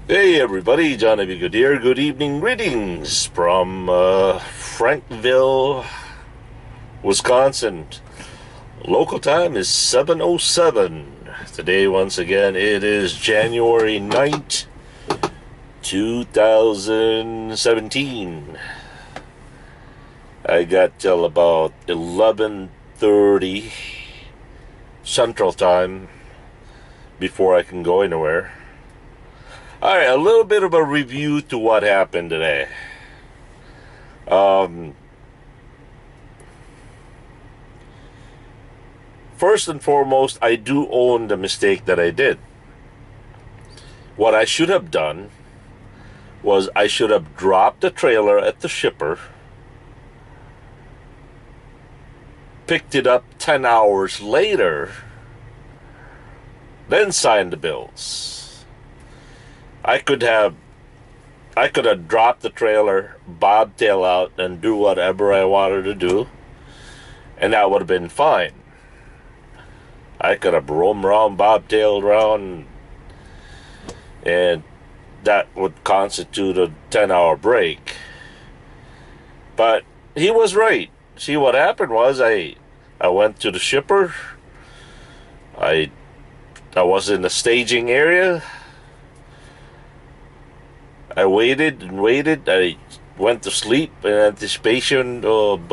Hey everybody, Johnny B. Good here. Good evening, greetings from Frankville, Wisconsin. Local time is 7:07. Today, once again, it is January 9th, 2017. I got till about 11:30 Central Time before I can go anywhere. All right, a little bit of a review to what happened today. Um, First and foremost, I do own the mistake that I did. What I should have done was I should have dropped the trailer at the shipper, picked it up 10 hours later, then signed the bills. I could have dropped the trailer, bobtail out, and do whatever I wanted to do, and that would have been fine. I could have roamed around, bobtailed around, and that would constitute a 10-hour break. But he was right. See, what happened was I went to the shipper. I was in the staging area. I waited and waited. I went to sleep in anticipation of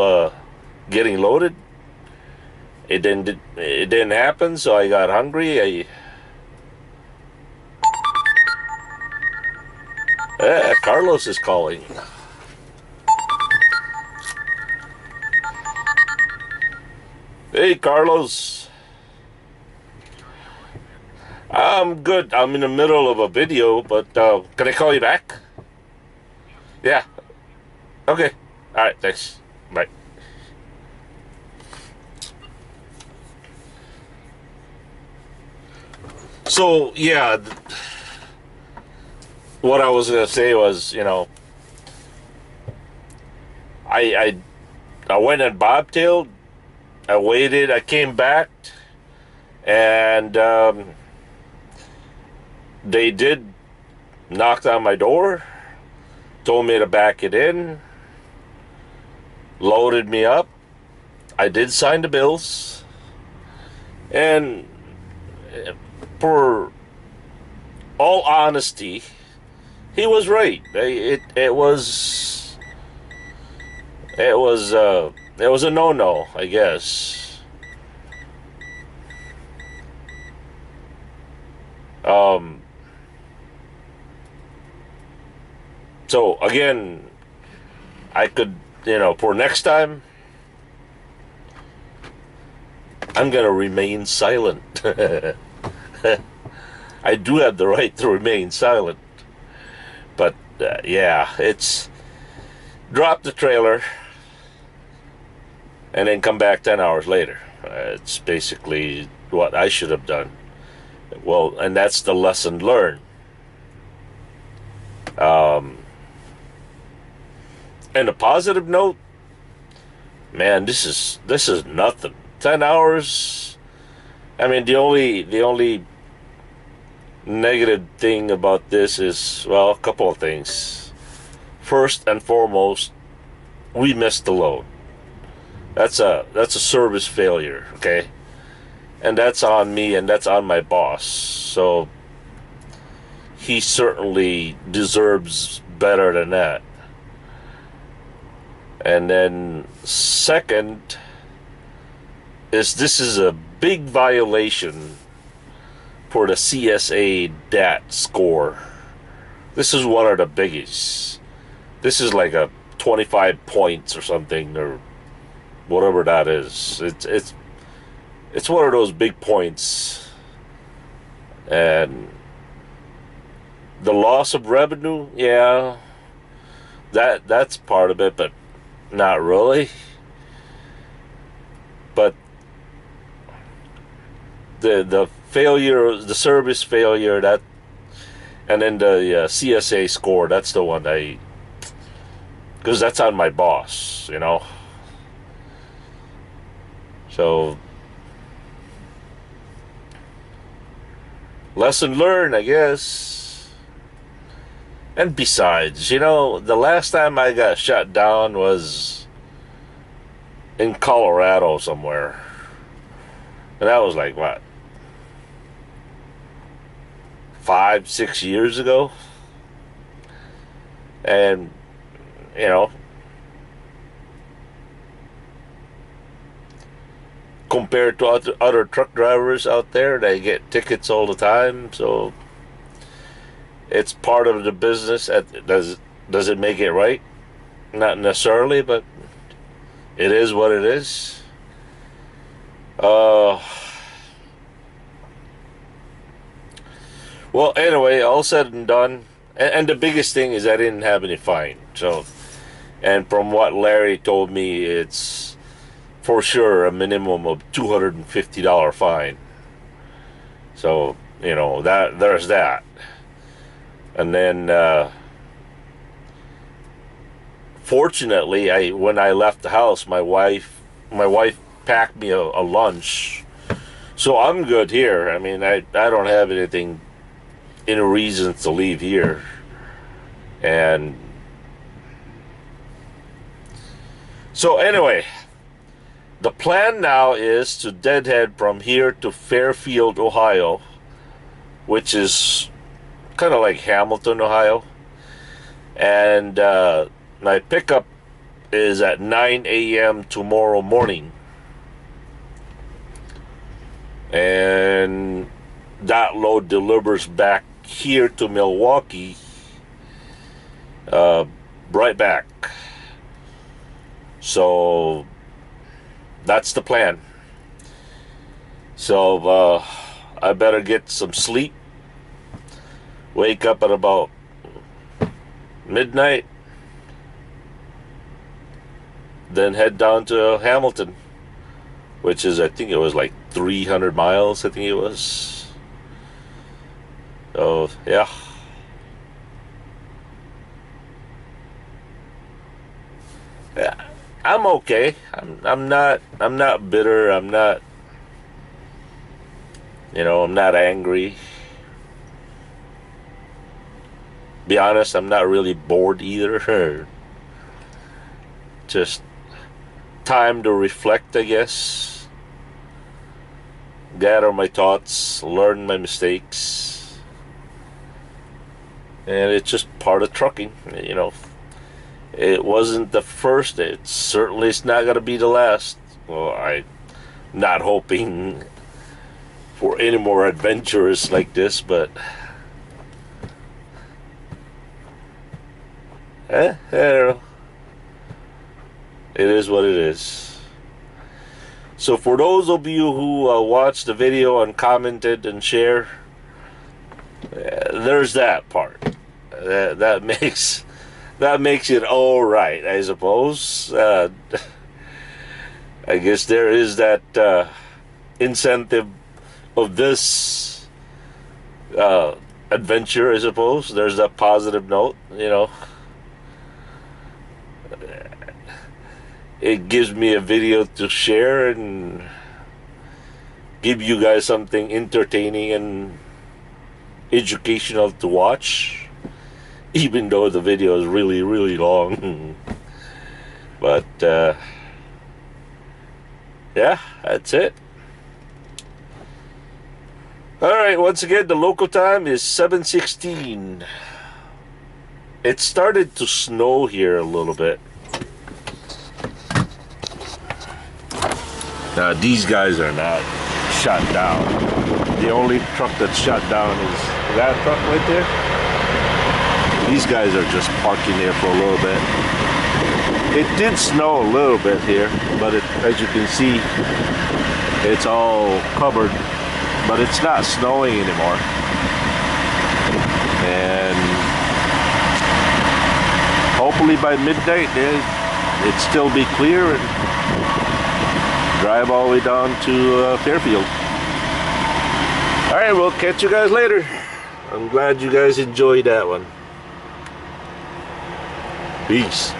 getting loaded. It didn't happen, so I got hungry. Carlos is calling. Hey, Carlos. I'm good. I'm in the middle of a video, but can I call you back? Yeah. Okay. All right. Thanks. Bye. So, yeah, what I was going to say was, I went and bobtailed. I waited. I came back, and they did knock on my door, told me to back it in, loaded me up. I did sign the bills, and for all honesty, he was right. It was a no-no, I guess. Um, so again, I could, for next time, I'm gonna remain silent. I do have the right to remain silent, but yeah, it's drop the trailer and then come back 10 hours later. It's basically what I should have done. Well, and that's the lesson learned. Um, and a positive note, man, this is nothing. 10 hours. I mean, the only negative thing about this is, well, a couple of things. First and foremost, we missed the load. That's a service failure, okay? And that's on me and that's on my boss. So he certainly deserves better than that. And then second is this is a big violation for the CSA DAT score. This is one of the biggies. This is like a 25 points or something, or whatever that is. It's one of those big points. And the loss of revenue, yeah, that's part of it, but not really. But the failure, the service failure, that, and then the CSA score, that's the one because that's on my boss, So lesson learned, I guess. And besides, you know, the last time I got shut down was in Colorado somewhere. And that was like, what, 5, 6 years ago? And, you know, compared to other truck drivers out there, they get tickets all the time. So it's part of the business. Does it make it right? Not necessarily, but it is what it is. Well, anyway, all said and done, and the biggest thing is I didn't have any fine. So, and from what Larry told me, it's for sure a minimum of $250 fine. So, you know, there's that. And then, fortunately, when I left the house, my wife packed me a lunch, so I'm good here. I mean, I don't have any reasons to leave here. And so anyway, the plan now is to deadhead from here to Fairfield, Ohio, which is kind of like Hamilton, Ohio. And my pickup is at 9 a.m. tomorrow morning. And that load delivers back here to Milwaukee, right back. So that's the plan. So I better get some sleep, wake up at about midnight, then head down to Hamilton, which is, I think it was like 300 miles, I think it was. So, yeah. Yeah, I'm okay. I'm not bitter. I'm not, I'm not angry. Be honest, I'm not really bored either. Just time to reflect, I guess. Gather my thoughts, learn my mistakes. And it's just part of trucking, It wasn't the first. It certainly is not going to be the last. Well, I'm not hoping for any more adventures like this, but I don't know. It is what it is. So for those of you who watched the video and commented and share, there's that part. That makes it all right, I suppose. I guess there is that incentive of this adventure, I suppose. There's that positive note, It gives me a video to share and give you guys something entertaining and educational to watch, even though the video is really, really long. But yeah, that's it. Alright, once again, the local time is 7:16. It started to snow here a little bit. Now, these guys are not shut down. The only truck that's shut down is that truck right there. These guys are just parking there for a little bit. It did snow a little bit here, but as you can see, it's all covered, but it's not snowing anymore. And hopefully by midnight, it'd still be clear and drive all the way down to Fairfield. Alright, we'll catch you guys later. I'm glad you guys enjoyed that one. Peace.